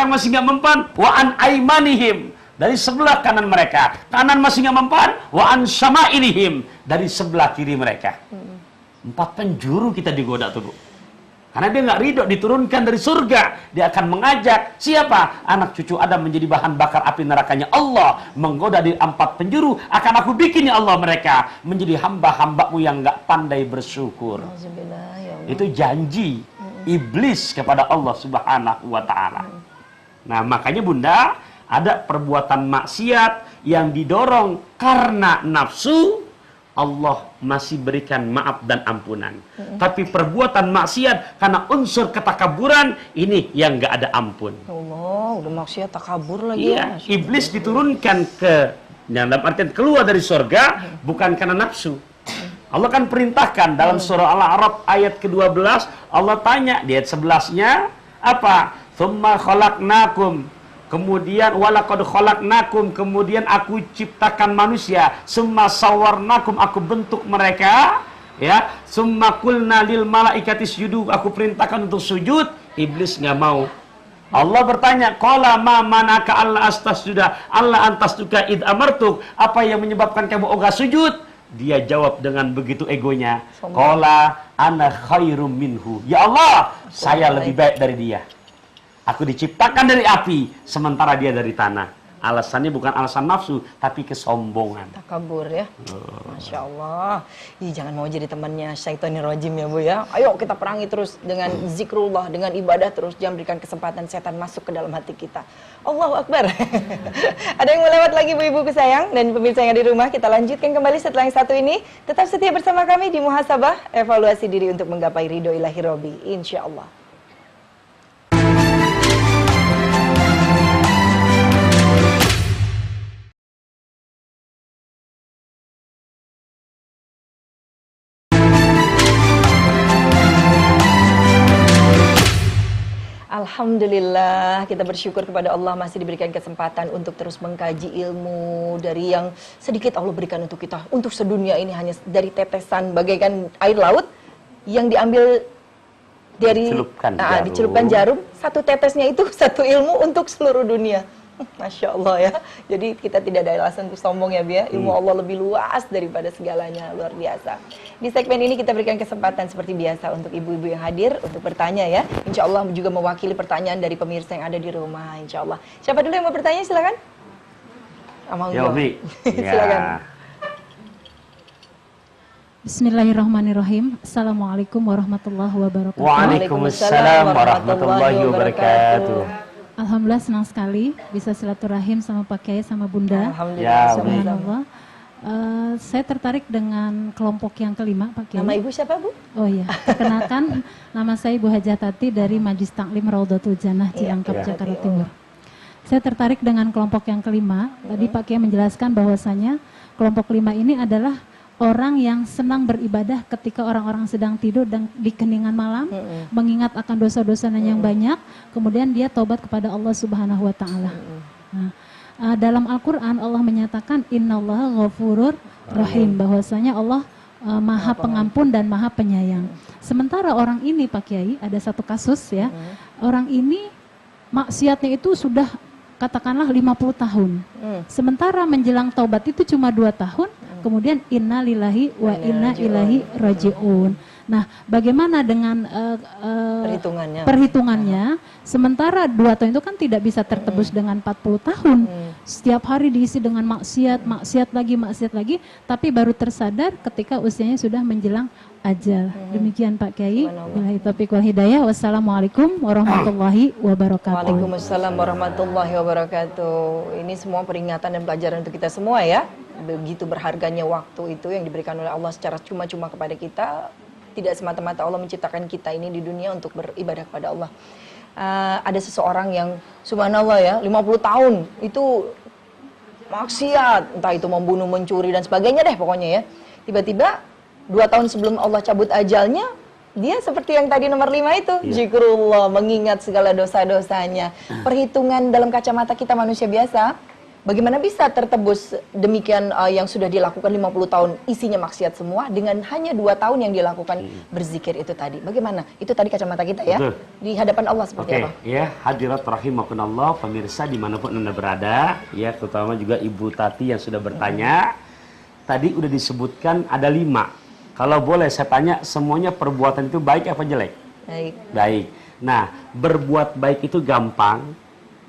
belakang masih nggak mempan, wa an aimanihim, dari sebelah kanan mereka, kanan masih nggak mempan, wa an syama'ilihim, dari sebelah kiri mereka. 4 penjuru kita digoda tuh, Bu. Karena dia nggak ridho diturunkan dari surga, dia akan mengajak siapa? Anak cucu Adam menjadi bahan bakar api nerakanya Allah, menggoda di 4 penjuru. Akan aku bikin ya Allah mereka menjadi hamba-hambamu yang nggak pandai bersyukur. Itu janji iblis kepada Allah Subhanahu wa Ta'ala. Nah, makanya Bunda, ada perbuatan maksiat yang didorong karena nafsu, Allah masih berikan maaf dan ampunan. Tapi perbuatan maksiat karena unsur ketakaburan, ini yang nggak ada ampun. Allah, udah maksiat takabur lagi. Iya, iblis diturunkan ke, dalam artian keluar dari surga bukan karena nafsu. Allah kan perintahkan dalam surah Al-A'raf ayat ke-12, Allah tanya di ayat 11-nya apa? Tsumma khalaqnakum, kemudian walaqad khalaqnakum, kemudian aku ciptakan manusia, summa sawarnakum, aku bentuk mereka, ya, summa qulna lil malaikati isjudu, aku perintahkan untuk sujud, iblis nggak mau. Allah bertanya, qala ma manaka alla astasjuda alla antasjuda id amartuk, apa yang menyebabkan kamu enggak sujud? Dia jawab dengan begitu egonya, qala ana khairum minhu, ya Allah, saya lebih baik dari dia. Aku diciptakan dari api, sementara dia dari tanah. Alasannya bukan alasan nafsu, tapi kesombongan. Takabur ya. Masya Allah. Ih, jangan mau jadi temannya syaitanir rajim ya Bu ya. Ayo kita perangi terus dengan zikrullah, dengan ibadah terus. Jangan berikan kesempatan setan masuk ke dalam hati kita. Allahu Akbar. Ada yang mau lewat lagi Bu Ibuku sayang dan pemirsa yang di rumah, kita lanjutkan kembali setelah yang satu ini. Tetap setia bersama kami di Muhasabah, evaluasi diri untuk menggapai ridho ilahi Robbi, insya Allah. Alhamdulillah, kita bersyukur kepada Allah masih diberikan kesempatan untuk terus mengkaji ilmu dari yang sedikit Allah berikan untuk kita. Untuk sedunia ini hanya dari tetesan bagaikan air laut yang diambil dari dicelupkan jarum. Satu tetesnya itu satu ilmu untuk seluruh dunia. Masya Allah ya. Jadi kita tidak ada alasan untuk sombong ya Bia. Ilmu Allah lebih luas daripada segalanya, luar biasa. Di segmen ini kita berikan kesempatan seperti biasa untuk ibu-ibu yang hadir untuk bertanya ya. Insya Allah juga mewakili pertanyaan dari pemirsa yang ada di rumah. Insya Allah. Siapa dulu yang mau bertanya? Silakan. Ya Umi. Silakan. Bismillahirrahmanirrahim. Assalamualaikum warahmatullahi wabarakatuh. Waalaikumsalam warahmatullahi wabarakatuh. Alhamdulillah senang sekali bisa silaturahim sama Pak Kiai sama Bunda. Alhamdulillah. Subhanallah. Saya tertarik dengan kelompok yang kelima Pak Kiai. Nama Ibu siapa Bu? Oh iya, perkenalkan nama saya Ibu Hajatati dari Majlis Taklim Raudhatul Jannah Cilangkap, Jakarta Timur. Saya tertarik dengan kelompok yang kelima. Tadi Pak Kiai menjelaskan bahwasanya kelompok kelima ini adalah orang yang senang beribadah ketika orang-orang sedang tidur dan di keningan malam, mengingat akan dosa-dosanya yang banyak, kemudian dia taubat kepada Allah Subhanahu wa Ta'ala. Nah, dalam Al-Quran Allah menyatakan innallaha ghafurur rahim, bahwasanya Allah maha pengampun dan maha penyayang. Sementara orang ini Pak Kiai, ada satu kasus ya, orang ini maksiatnya itu sudah katakanlah 50 tahun. Sementara menjelang taubat itu cuma 2 tahun, kemudian inna lillahi wa inna ilaihi raji'un. Nah, bagaimana dengan perhitungannya? Sementara 2 tahun itu kan tidak bisa tertebus dengan 40 tahun. Setiap hari diisi dengan maksiat lagi, tapi baru tersadar ketika usianya sudah menjelang ajal. Demikian Pak Kiai. Billahi taufiq wal hidayah. Wassalamualaikum warahmatullahi wabarakatuh. Waalaikumsalam warahmatullahi wabarakatuh. Ini semua peringatan dan pelajaran untuk kita semua ya. Begitu berharganya waktu itu yang diberikan oleh Allah secara cuma-cuma kepada kita. Tidak semata-mata Allah menciptakan kita ini di dunia untuk beribadah kepada Allah. Ada seseorang yang subhanallah ya, 50 tahun itu maksiat, entah itu membunuh, mencuri dan sebagainya deh pokoknya ya. Tiba-tiba 2 tahun sebelum Allah cabut ajalnya, dia seperti yang tadi nomor 5 itu, zikrullah, mengingat segala dosa-dosanya. Perhitungan dalam kacamata kita manusia biasa, Bagaimana bisa tertebus demikian yang sudah dilakukan 50 tahun isinya maksiat semua dengan hanya 2 tahun yang dilakukan berzikir itu tadi. Bagaimana? Itu tadi kacamata kita ya. Betul. Di hadapan Allah seperti apa? Ya, hadirat rahimakumullah, pemirsa dimanapun Anda berada, ya terutama juga Ibu Tati yang sudah bertanya. Tadi udah disebutkan ada 5. Kalau boleh saya tanya, semuanya perbuatan itu baik apa jelek? Baik. Baik. Nah, berbuat baik itu gampang,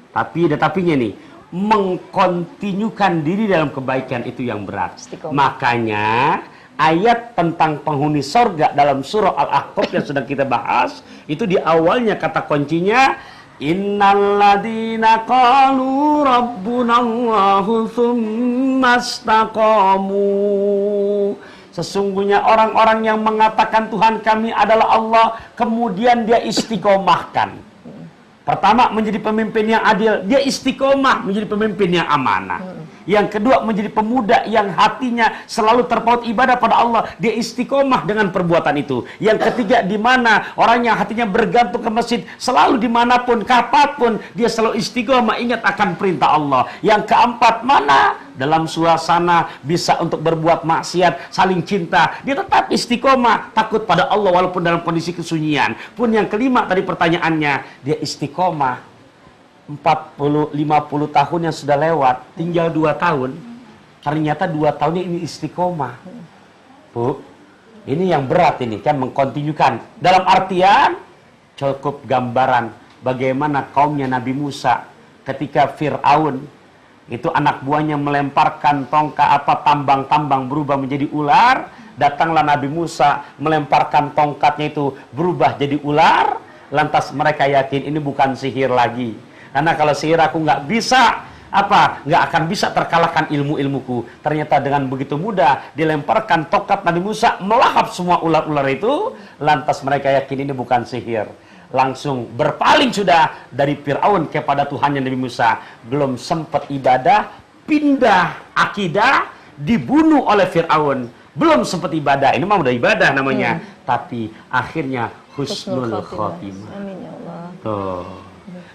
tapi ada tapinya nih. Mengkontinyukan diri dalam kebaikan itu yang berat. Istiqomah. Makanya ayat tentang penghuni sorga dalam surah Al-Ahqaf yang sedang kita bahas, itu di awalnya kata kuncinya, innalladzina qalu rabbunallahu tsumastaqamu. Sesungguhnya orang-orang yang mengatakan Tuhan kami adalah Allah, kemudian dia istiqomahkan. Pertama, menjadi pemimpin yang adil, dia istiqomah menjadi pemimpin yang amanah. Yang kedua, menjadi pemuda yang hatinya selalu terpaut ibadah pada Allah, dia istiqomah dengan perbuatan itu. Yang ketiga, di mana orang yang hatinya bergantung ke masjid, selalu dimanapun, kapanpun, dia selalu istiqomah ingat akan perintah Allah. Yang keempat, mana dalam suasana bisa untuk berbuat maksiat, saling cinta, dia tetap istiqomah, takut pada Allah walaupun dalam kondisi kesunyian. Pun yang kelima tadi pertanyaannya, dia istiqomah 40-50 tahun yang sudah lewat, tinggal 2 tahun, ternyata 2 tahunnya ini istiqomah. Bu, ini yang berat ini kan, mengkontinyukan. Dalam artian, cukup gambaran bagaimana kaumnya Nabi Musa ketika Fir'aun itu anak buahnya melemparkan tongkat tambang-tambang berubah menjadi ular, datanglah Nabi Musa melemparkan tongkatnya itu berubah jadi ular, lantas mereka yakin ini bukan sihir lagi. Karena kalau sihir aku nggak bisa, nggak akan bisa terkalahkan ilmu-ilmuku. Ternyata dengan begitu mudah dilemparkan tongkat Nabi Musa melahap semua ular-ular itu, lantas mereka yakin ini bukan sihir. Langsung berpaling sudah dari Fir'aun kepada Tuhannya Nabi Musa. Belum sempat ibadah, pindah akidah, dibunuh oleh Fir'aun. Belum sempat ibadah, ini mah udah ibadah namanya. Tapi akhirnya husnul khotimah. Amin ya Allah. Tuh.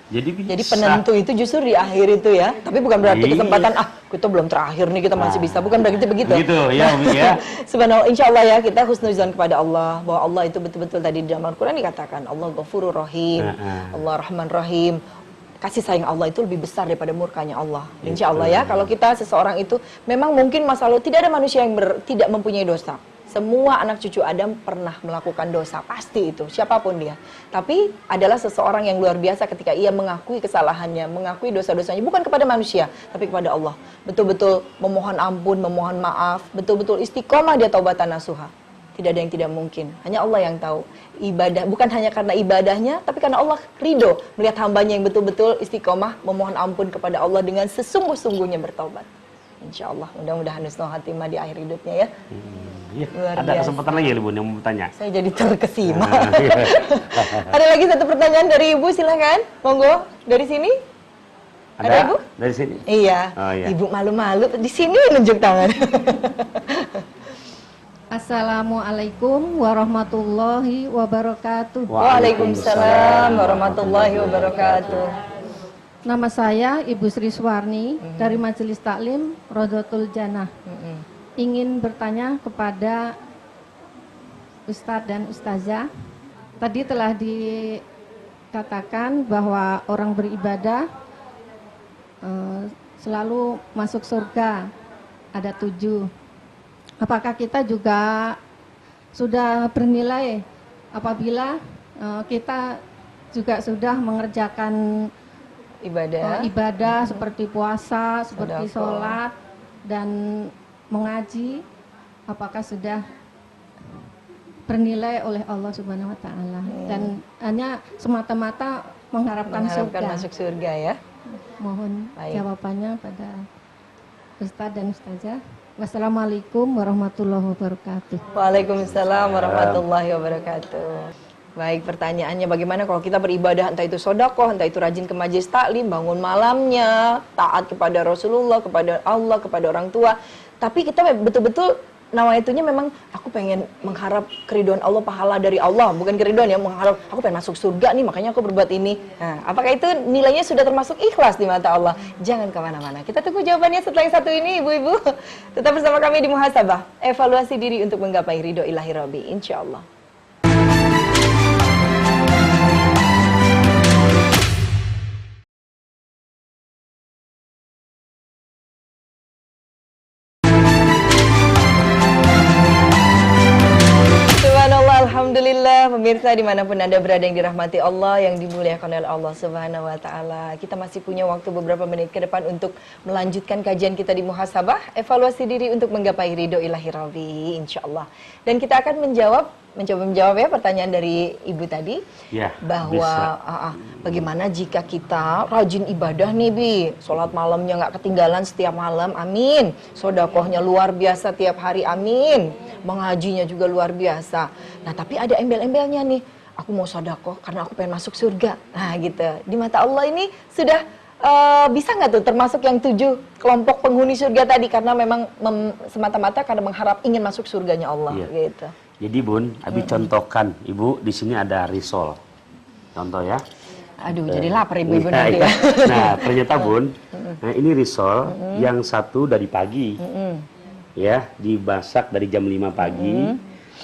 Jadi penentu itu justru di akhir itu ya. Tapi bukan berarti kesempatan kita belum terakhir nih kita masih bisa. Bukan berarti begitu. Begitu ya, ya. Subhanallah, insyaallah ya kita husnuzan kepada Allah, bahwa Allah itu betul-betul tadi di dalam Al-Qur'an dikatakan Allah Ghafurur Rahim, Allah Rahman Rahim. Kasih sayang Allah itu lebih besar daripada murkanya Allah. Insya Allah ya, kalau kita seseorang itu memang mungkin masa lalu tidak ada manusia yang tidak mempunyai dosa. Semua anak cucu Adam pernah melakukan dosa, pasti itu, siapapun dia. Tapi adalah seseorang yang luar biasa ketika ia mengakui kesalahannya, mengakui dosa-dosanya, bukan kepada manusia, tapi kepada Allah. Betul-betul memohon ampun, memohon maaf, betul-betul istiqomah dia taubatan nasuha. Tidak ada yang tidak mungkin, hanya Allah yang tahu. Ibadah, bukan hanya karena ibadahnya, tapi karena Allah ridho melihat hambanya yang betul-betul istiqomah, memohon ampun kepada Allah dengan sesungguh-sungguhnya bertaubat. Insya Allah, mudah-mudahan husnul khatimah di akhir hidupnya ya. Iya, ada kesempatan lagi ya, Ibu yang mau bertanya. Saya jadi terkesima. Ada lagi satu pertanyaan dari Ibu, silakan. Monggo, dari sini. Ada Ibu? Dari sini. Iya. Oh, iya. Ibu malu-malu di sini nunjuk tangan. Assalamualaikum warahmatullahi wabarakatuh. Waalaikumsalam warahmatullahi wabarakatuh. Nama saya Ibu Sri Suwarni dari Majelis Taklim Rodotul Jannah. Ingin bertanya kepada Ustadz dan Ustazah. Tadi telah dikatakan bahwa orang beribadah selalu masuk surga, ada 7. Apakah kita juga sudah bernilai apabila kita juga sudah mengerjakan ibadah seperti puasa, seperti sholat dan mengaji, apakah sudah bernilai oleh Allah Subhanahu wa taala dan hanya semata-mata mengharapkan surga. Masuk surga ya. Mohon jawabannya pada Ustadz dan Ustazah. Wassalamualaikum warahmatullahi wabarakatuh. Waalaikumsalam warahmatullahi wabarakatuh. Baik, pertanyaannya bagaimana kalau kita beribadah, entah itu sedekah, entah itu rajin ke majelis taklim, bangun malamnya, taat kepada Rasulullah, kepada Allah, kepada orang tua, tapi kita betul-betul Nawa itunya memang aku pengen mengharap keridhaan Allah, pahala dari Allah, bukan keridhaan ya, mengharap aku pengen masuk surga nih, makanya aku berbuat ini. Nah, apakah itu nilainya sudah termasuk ikhlas di mata Allah? Jangan kemana-mana. Kita tunggu jawabannya setelah yang satu ini, ibu-ibu. Tetap bersama kami di Muhasabah, evaluasi diri untuk menggapai ridho ilahi Rabbi, insya Allah. Alhamdulillah, pemirsa dimanapun Anda berada yang dirahmati Allah, yang dimuliakan oleh Allah Subhanahu wa Ta'ala. Kita masih punya waktu beberapa menit ke depan untuk melanjutkan kajian kita di Muhasabah, evaluasi diri untuk menggapai ridho ilahi Rabbi, insya Allah. Dan kita akan mencoba menjawab ya pertanyaan dari Ibu tadi, ya, bahwa bagaimana jika kita rajin ibadah nih Bi, sholat malamnya nggak ketinggalan setiap malam, amin, sodakohnya luar biasa tiap hari, amin, mengajinya juga luar biasa. Nah tapi ada embel-embelnya nih, aku mau sodakoh karena aku pengen masuk surga. Nah gitu, di mata Allah ini sudah bisa nggak tuh termasuk yang 7 kelompok penghuni surga tadi, karena memang semata-mata karena mengharap ingin masuk surganya Allah, gitu. Jadi Bun, Abi contohkan, Ibu di sini ada risol, contoh ya. Aduh, jadi lapar ibu-ibu nanti ya. Nah, ternyata Bun, nah ini risol yang satu dari pagi, ya, dimasak dari jam 5 pagi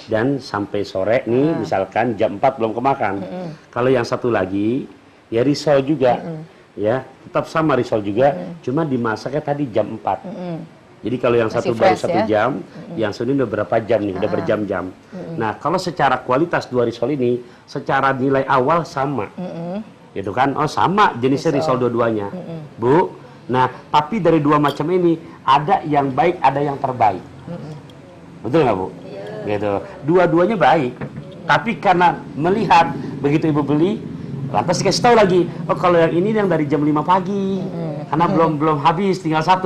dan sampai sore nih, misalkan jam 4 belum kemakan. Kalau yang satu lagi, ya risol juga, ya, tetap sama risol juga, cuma dimasaknya tadi jam 4. Jadi kalau yang masih satu baru fresh, 1 ya? jam, yang satu ini udah berapa jam nih, udah berjam-jam. Nah, kalau secara kualitas 2 risol ini, secara nilai awal sama. Gitu kan? Oh sama, jenisnya risol dua-duanya. Bu, nah tapi dari 2 macam ini, ada yang baik, ada yang terbaik. Betul nggak Bu? Gitu. Dua-duanya baik. Tapi karena melihat, begitu Ibu beli, lantas dikasih tahu lagi, oh kalau yang ini yang dari jam 5 pagi, karena belum habis, tinggal 1.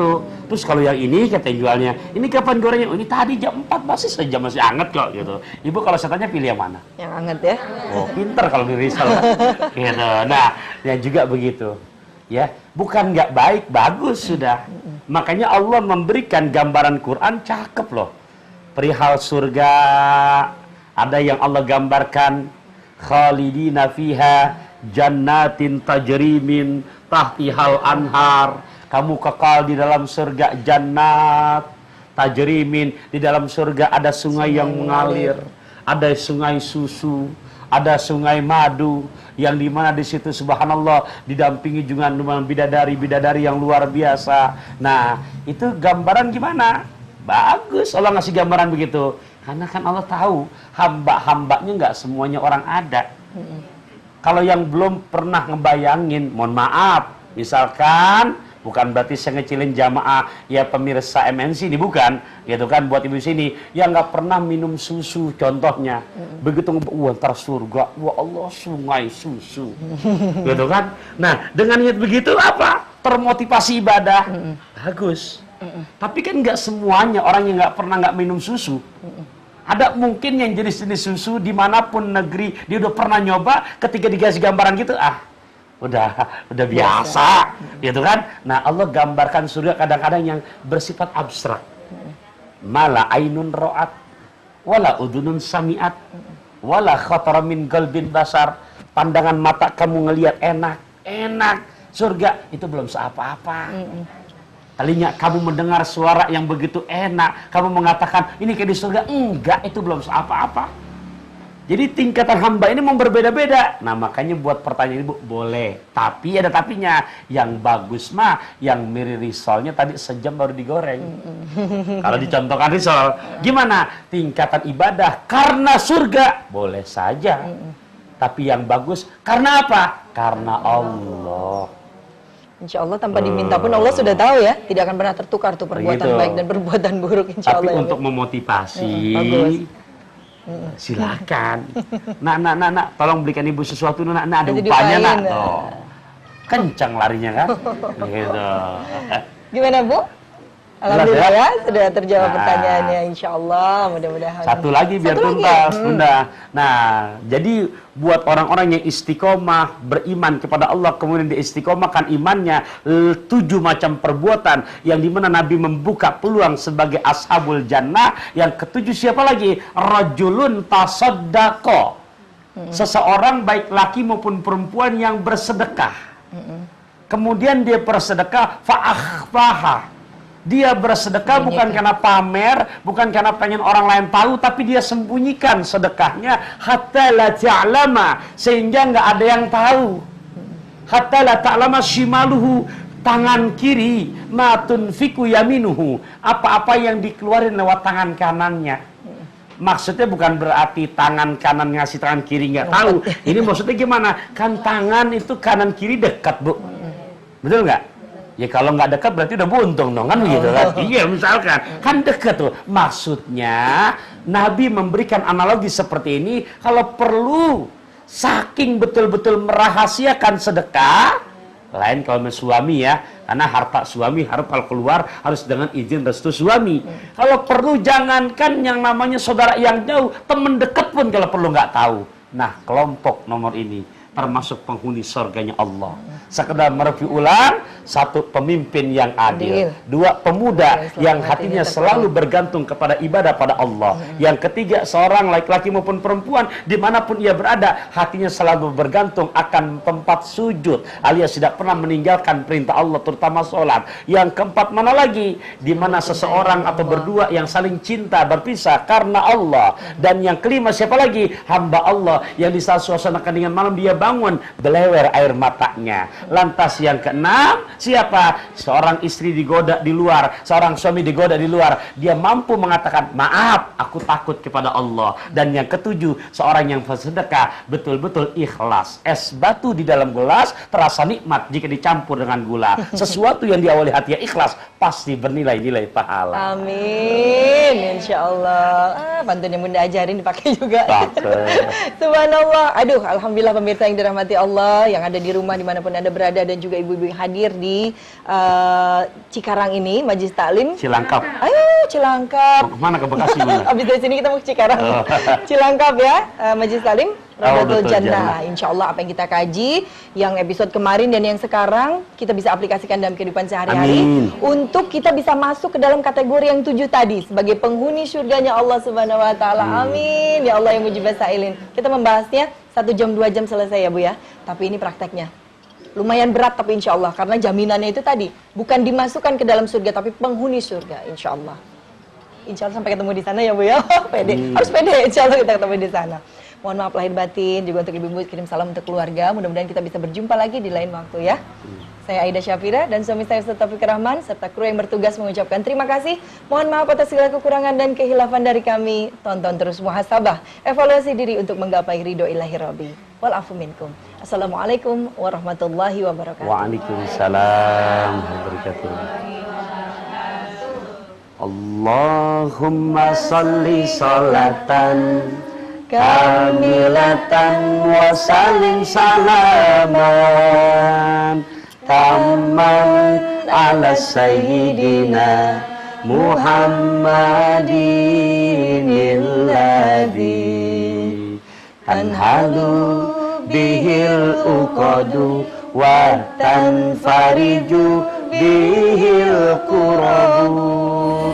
Terus kalau yang ini kata jualnya, ini kapan gorengnya? Oh ini tadi jam 4, masih saja masih anget kok gitu. Ibu kalau saya tanya pilih yang mana? Yang anget ya. Oh pinter kalau di risol. Gitu. Nah, yang juga begitu. Ya, bukan nggak baik, bagus sudah. Makanya Allah memberikan gambaran Quran cakep loh. Perihal surga, ada yang Allah gambarkan khalidina fiha jannatin tajri min tahtihal anhar. Kamu kekal di dalam surga, jannat tajrimin, di dalam surga ada sungai yang mengalir, ada sungai susu, ada sungai madu, yang dimana di situ subhanallah didampingi juga dengan bidadari-bidadari yang luar biasa. Nah itu gambaran gimana? Bagus Allah ngasih gambaran begitu, karena kan Allah tahu hamba-hambanya nggak semuanya orang ada. Kalau yang belum pernah ngebayangin, mohon maaf, misalkan bukan berarti saya ngecilin jamaah ya pemirsa MNC ini, bukan gitu kan, buat ibu sini yang nggak pernah minum susu contohnya, begitu wah ntar surga, wah Allah sungai susu gitu kan. Nah dengan niat begitu apa termotivasi ibadah, bagus. Tapi kan nggak semuanya orang yang nggak minum susu. Ada mungkin yang jenis-jenis susu dimanapun negeri dia udah pernah nyoba, ketika dikasih gambaran gitu udah biasa gitu kan. Nah Allah gambarkan surga kadang-kadang yang bersifat abstrak, mala ainun ro'at wala udunun sami'at wala khatara min qalbin basar. Pandangan mata kamu ngelihat enak surga itu belum seapa-apa. Kalinya kamu mendengar suara yang begitu enak, kamu mengatakan ini kayak di surga, enggak, itu belum seapa-apa. Jadi tingkatan hamba ini mau berbeda-beda. Nah makanya buat pertanyaan ibu boleh, tapi ada tapinya. Yang bagus mah yang mirip risolnya tadi sejam baru digoreng. Kalau dicontohkan risol, gimana? Tingkatan ibadah karena surga boleh saja. Tapi yang bagus karena apa? Karena Allah. Insya Allah tanpa diminta pun Allah sudah tahu ya, tidak akan pernah tertukar tuh perbuatan Begitu. baik dan perbuatan buruk, insya Tapi Allah. Tapi untuk memotivasi, bagus. Silakan. Nak, tolong belikan ibu sesuatu, nak ada Jadi upahnya, nak. diupayain, Tuh. Kencang larinya kan? Gitu. Gimana Bu? Alhamdulillah ya, sudah terjawab Nah. pertanyaannya, insya Allah, mudah-mudahan. Satu lagi biar Satu lagi. tuntas, Bunda. Nah, jadi buat orang-orang yang istiqomah beriman kepada Allah, kemudian diistiqomahkan imannya 7 macam perbuatan yang dimana Nabi membuka peluang sebagai ashabul jannah. Yang ketujuh siapa lagi? Rajulun tasaddaqa. Seseorang baik laki maupun perempuan yang bersedekah. Kemudian dia bersedekah fa'akhfaha. Dia bersedekah bukan karena pamer, bukan karena pengen orang lain tahu, tapi dia sembunyikan sedekahnya hatta la ta'lama, sehingga nggak ada yang tahu. Hatta la ta'lama shimaluhu, tangan kiri, ma tunfiku yaminuhu, apa-apa yang dikeluarin lewat tangan kanannya. Maksudnya bukan berarti tangan kanan ngasih tangan kiri nggak tahu. Ini maksudnya gimana? Kan tangan itu kanan kiri dekat, Bu. Betul nggak? Ya kalau nggak dekat berarti udah buntung dong, kan begitu kan? Iya, misalkan kan dekat tuh. Maksudnya Nabi memberikan analogi seperti ini, kalau perlu saking betul-betul merahasiakan sedekah, lain kalau suami ya, karena harta suami harus kalau keluar harus dengan izin restu suami. Kalau perlu jangankan yang namanya saudara yang jauh, teman dekat pun kalau perlu nggak tahu. Nah, kelompok nomor ini termasuk penghuni surganya Allah. Sekedar mereview ulang, 1 pemimpin yang adil, 2 pemuda yang hatinya selalu bergantung kepada ibadah pada Allah, yang ketiga seorang laki-laki maupun perempuan dimanapun ia berada hatinya selalu bergantung akan tempat sujud alias tidak pernah meninggalkan perintah Allah terutama sholat. Yang keempat mana lagi? Dimana seseorang atau berdua yang saling cinta berpisah karena Allah. Dan yang kelima siapa lagi? Hamba Allah yang di saat suasana keningan malam dia bangun belewer air matanya. Lantas yang keenam siapa? Seorang istri digoda di luar, seorang suami digoda di luar, dia mampu mengatakan maaf, aku takut kepada Allah. Dan yang ketujuh, seorang yang bersedekah betul-betul ikhlas. Es batu di dalam gelas terasa nikmat jika dicampur dengan gula. Sesuatu yang diawali hati ikhlas pasti bernilai-nilai pahala. Amin, insya Allah. Pantun yang Bunda ajarin dipakai juga. Pakai. Subhanallah. Aduh, alhamdulillah pemirsa yang dirahmati Allah, yang ada di rumah dimanapun Anda berada, dan juga ibu-ibu yang hadir di Cikarang ini, Majelis Taklim. Cilangkap. Ayo, Cilangkap. Mana ke Bekasi, Bunda? Habis dari sini kita mau ke Cikarang. Cilangkap ya, Majelis Taklim. Rodatul Rodatul Jannah. Insya Allah apa yang kita kaji, yang episode kemarin dan yang sekarang, kita bisa aplikasikan dalam kehidupan sehari-hari. Amin. Untuk kita bisa masuk ke dalam kategori yang 7 tadi, sebagai penghuni surganya Allah Subhanahu Wa Taala. Amin. Ya Allah yang mujibas sa'ilin. Kita membahasnya 1 jam 2 jam selesai ya Bu ya. Tapi ini prakteknya lumayan berat, tapi insya Allah karena jaminannya itu tadi bukan dimasukkan ke dalam surga, tapi penghuni surga. Insya Allah. Insya Allah sampai ketemu di sana ya Bu ya. Pede. Harus pede. Insya Allah kita ketemu di sana. Mohon maaf lahir batin, juga untuk ibu-ibu kirim salam untuk keluarga. Mudah-mudahan kita bisa berjumpa lagi di lain waktu ya. Saya Aida Syafira dan suami saya Ustaz Taufik Rahman serta kru yang bertugas mengucapkan terima kasih. Mohon maaf atas segala kekurangan dan kehilafan dari kami. Tonton terus muhasabah, evaluasi diri untuk menggapai ridho ilahi Rabbi. Wal afu minkum. Assalamualaikum warahmatullahi wabarakatuh. Waalaikumsalam warahmatullahi wabarakatuh. Allahumma salli salatan kamilatan wa salim salaman tamman ala sayyidina Muhammadin alladhi tanhalu bihil uqadu wa tanfariju bihil qurabu